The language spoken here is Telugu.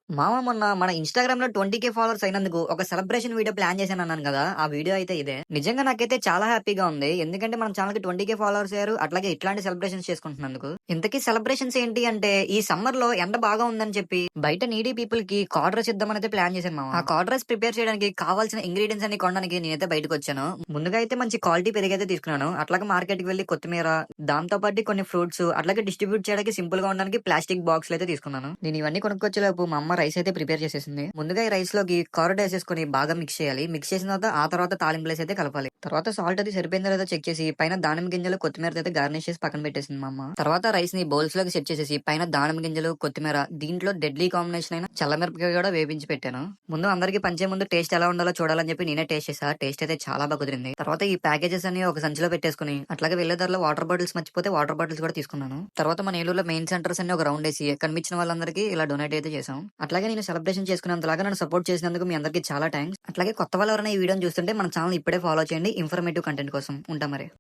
మామ మొన్న మన ఇన్‌స్టాగ్రామ్‌లో 20,000 ఫాలోవర్స్ అయినందుకు ఒక సెలబ్రేషన్ వీడియో ప్లాన్ చేశానన్నాను గదా! ఆ వీడియో అయితే ఇదే. నిజంగా నాకైతే చాలా హ్యాపీగా ఉంది. ఎందుకంటే మన ఛానెల్‌కి 20,000 ఫాలోవర్స్ అయ్యారు. అట్లాగే ఇట్లాంటి సెలబ్రేషన్స్ చేసుకుంటున్నందుకు. ఇంతకీ సెలబ్రేషన్స్ ఏంటి అంటే ఈ సమ్మర్‌లో ఎండ బాగా ఉందని చెప్పి బయట నీడీ పీపుల్‌కి కార్డ్ రైస్ ఇద్దామనైతే ప్లాన్ చేశాను మామ. ఆ కార్డ్ రైస్ ప్రిపేర్ చేయడానికి కావాల్సిన ఇంగ్రీడియెంట్స్ అన్ని కొనడానికి నేనైతే బయటకొచ్చాను. ముందుగా అయితే మంచి క్వాలిటీ పెరుగైతే తీసుకున్నాను. అట్లాగే మార్కెట్‌కి వెళ్లి కొత్తిమీర, దాంతో పాటు కొన్ని ఫ్రూట్స్ అట్లాగే డిస్ట్రిబ్యూట్ చేయడానికి సింపుల్‌గా ఉండడానికి ప్లాస్టిక్ బాక్స్‌లయితే తీసుకున్నాను. నేను ఇవన్నీ కొనుక్కొచ్చేలోపు మా అమ్మ రైస్ అయితే ప్రిపేర్ చేసేసింది. ముందుగా ఈ రైస్ లోకి కర్డ్ వేసేసుకొని బాగా మిక్స్ చేయాలి. మిక్స్ చేసిన తర్వాత ఆ తర్వాత తాలింపులేసి అయితే కలపాలి. తర్వాత సాల్ట్ అది సరిపోయిందో లేదో చెక్ చేసి పైన దానిమ్మ గింజలు కొత్తిమీర అయితే గార్నిష్ చేసి పక్కన పెట్టేసింది మా అమ్మ. తర్వాత రైస్ ని బౌల్స్ లోకి సెట్ చేసేసి పైన దానిమ్మ గింజలు కొత్తిమీర దీంట్లో డెడ్లీ కాంబినేషన్ అయిన చల్లమిరపకాయ కూడా వేపించి పెట్టాను. ముందు అందరికి పంచే ముందు టేస్ట్ ఎలా ఉండాలో చూడాలని చెప్పి నేనే టేస్ట్ చేసా. టేస్ట్ అయితే చాలా బాగా కుదిరింది. తర్వాత ఈ ప్యాకేజెస్ అన్ని ఒక సంచిలో పెట్టేసుకుని అట్లాగే వెళ్లే దారిలో వాటర్ బాటిల్స్ మర్చిపోతే వాటర్ బాటిల్స్ కూడా తీసుకున్నాను. తర్వాత మన ఏలూరులో మెయిన్ సెంటర్స్ అన్ని ఒక రౌండ్ వేసి కనిపించిన వాళ్ళందరికీ ఇలా డొనేట్ అయితే చేసాం. అట్లాగే నేను సెలబ్రేషన్ చేసుకునేంతలాగా నన్ను సపోర్ట్ చేసినందుకు మీ అందరికీ చాలా థాంక్స్. అట్లాగే కొత్త వాళ్ళు ఎవరైనా ఈ వీడియోని చూస్తుంటే మన ఛానల్ ఇప్పుడే ఫాలో చేయండి ఇన్ఫర్మేటివ్ కంటెంట్ కోసం. ఉంటా మరి.